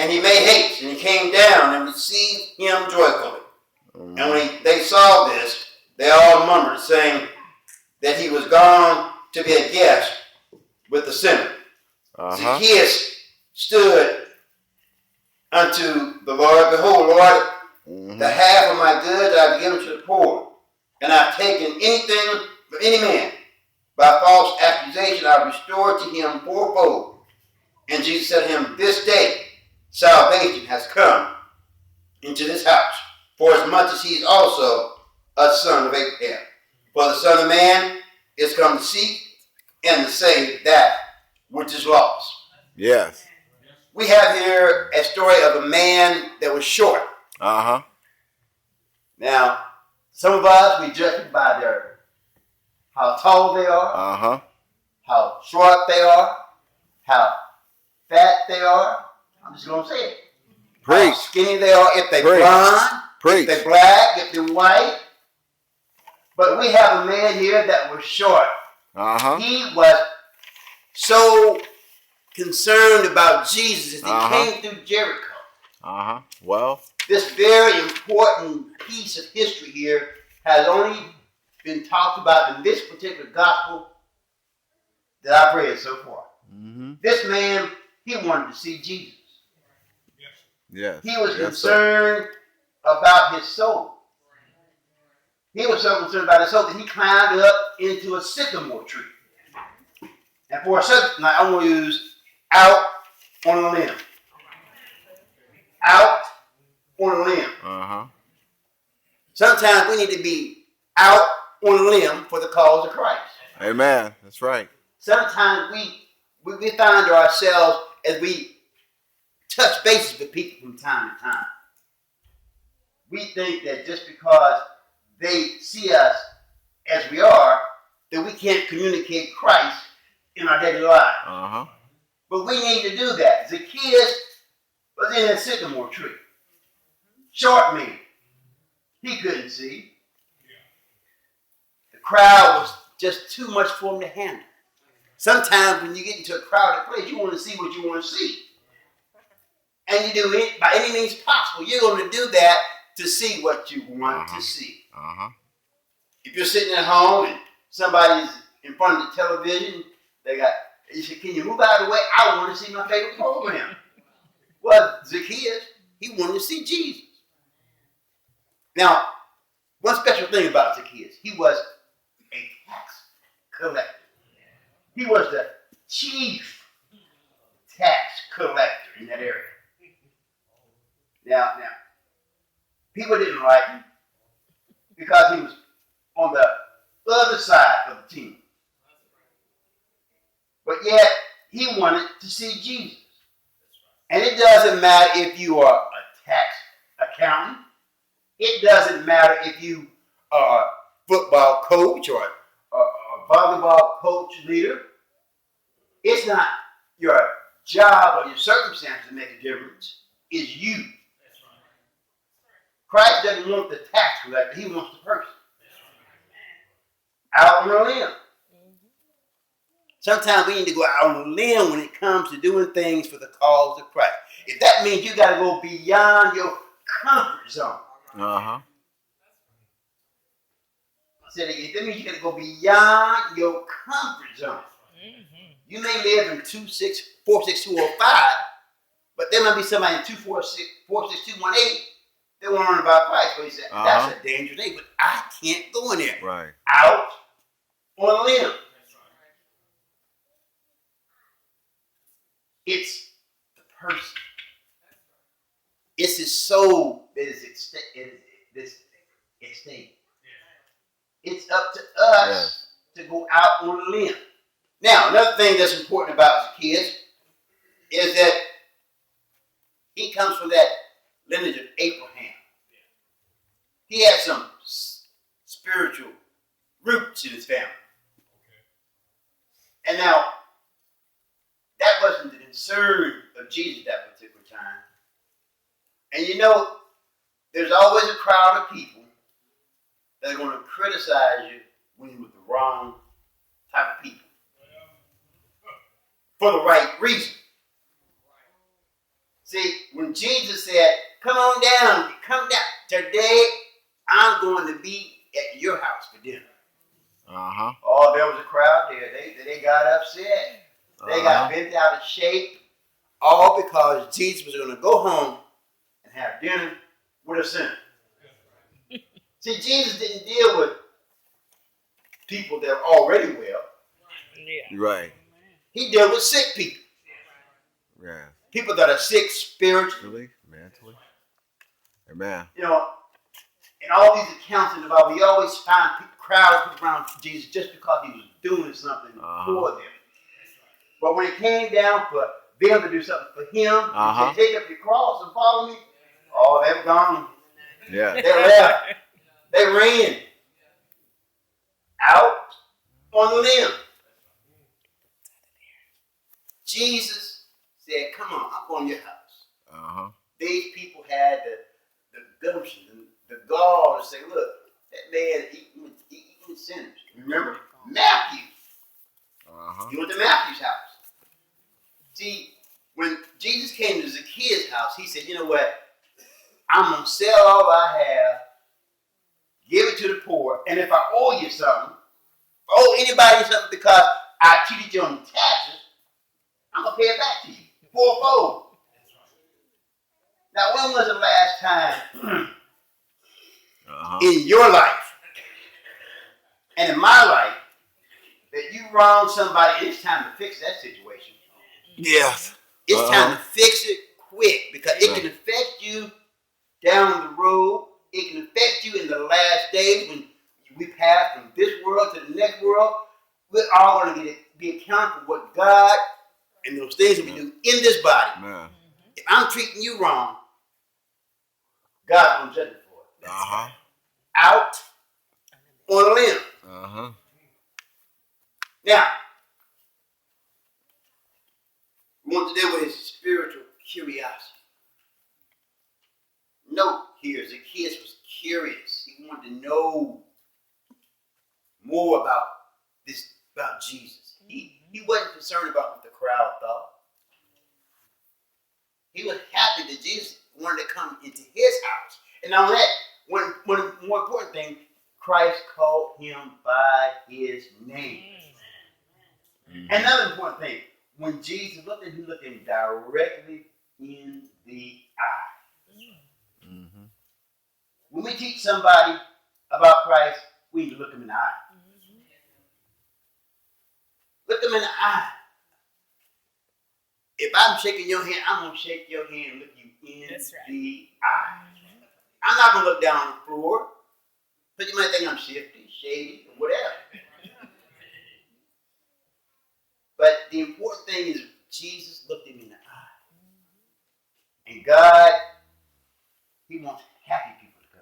And he made haste, and he came down and received him joyfully. And when they saw this, they all murmured, saying that he was gone to be a guest with the sinner. Zacchaeus stood unto the Lord, behold, Lord, the half of my goods I have given to the poor, and I have taken anything from any man by false accusation I have restored to him fourfold. And Jesus said to him, this day salvation has come into this house, for as much as he is also a son of Abraham. For the Son of Man is come to seek and to save that which is lost. Yes. We have here a story of a man that was short. Now, some of us, we judge it by how tall they are, how short they are, how fat they are. I'm just going to say it. How skinny they are, if they're blonde, if they're black, if they're white. But we have a man here that was short. He was so concerned about Jesus as he came through Jericho. Well, this very important piece of history here has only been talked about in this particular gospel that I've read so far. This man, he wanted to see Jesus. Yes. He was concerned about his soul. He was so concerned about his soul that he climbed up into a sycamore tree. And for a second, now I'm going to use out on a limb. Out on a limb. Sometimes we need to be out on a limb for the cause of Christ. Amen. That's right. Sometimes we find ourselves as we touch bases with people from time to time. We think that just because they see us as we are, that we can't communicate Christ in our daily life. But we need to do that. Zacchaeus was in a sycamore tree. Short man. He couldn't see. The crowd was just too much for him to handle. Sometimes when you get into a crowded place, you want to see what you want to see. And you do it by any means possible. You're going to do that to see what you want to see. If you're sitting at home and somebody's in front of the television, you say, can you move out of the way? I want to see my favorite program. Well, Zacchaeus, he wanted to see Jesus. Now, one special thing about Zacchaeus, he was a tax collector. He was the chief tax collector in that area. Now, people didn't like him because he was on the other side of the team. But yet, he wanted to see Jesus. And it doesn't matter if you are a tax accountant. It doesn't matter if you are a football coach or a volleyball coach leader. It's not your job or your circumstances that make a difference. It's you. Christ doesn't want the tax collector. He wants the person. Out on a limb. Sometimes we need to go out on a limb when it comes to doing things for the cause of Christ. If that means you got to go beyond your comfort zone. I said again, that means you got to go beyond your comfort zone. You may live in 46205, but there might be somebody in 46218 that want to learn about Christ. But he said, that's a dangerous thing, but I can't go in there. Right. Out on a limb. It's the person. It's his soul that is at stake. It's up to us to go out on a limb. Now, another thing that's important about Zacchaeus is that he comes from that lineage of Abraham. He had some spiritual roots in his family. And now, that wasn't the concern of Jesus that particular time. And you know, there's always a crowd of people that are going to criticize you when you're with the wrong type of people. For the right reason. See, when Jesus said, come on down, come down. Today, I'm going to be at your house for dinner. Uh-huh. Oh, there was a crowd there. They got upset. They got bent out of shape. All because Jesus was going to go home and have dinner with a sinner. See, Jesus didn't deal with people that are already well. Yeah. Right. He dealt with sick people. Yeah. People that are sick spiritually, mentally. Amen. You know, in all these accounts in the Bible, we always find crowds around Jesus just because he was doing something for them. But when it came down for them to do something for him, and say, take up your cross and follow me, oh, they were gone. Yeah. They left. They ran out on the limb. Jesus said, come on, I'm going to your house. These people had the gumption and the gall to say, look, that man eating with sinners. Remember? Matthew. He went to Matthew's house. See, when Jesus came to Zacchaeus' house, he said, you know what? I'm going to sell all I have, give it to the poor, and if I owe you something, owe anybody something because I cheated you on taxes, I'm going to pay it back to you fourfold. Now, when was the last time in your life and in my life that you wronged somebody? It's time to fix that situation. Yes. It's time to fix it quick because it can affect you down the road. It can affect you in the last days when we pass from this world to the next world. We're all going to be accountable for what God and those things that we do in this body. Man. If I'm treating you wrong, God's going to judge me for it. Out on a limb. Now, we want to deal with his spiritual curiosity. Note here, Zacchaeus was curious. He wanted to know more about Jesus. He wasn't concerned about what the crowd thought. He was happy that Jesus wanted to come into his house. And not only that, one more important thing, Christ called him by his name. Another important thing, when Jesus looked at him, he looked him directly in the eye. When we teach somebody about Christ, we need to look them in the eye. Look them in the eye. If I'm shaking your hand, I'm going to shake your hand and look you in the eye. I'm not going to look down on the floor, but you might think I'm shifty, shady, or whatever. But the important thing is Jesus looked him in the eye. And God, he wants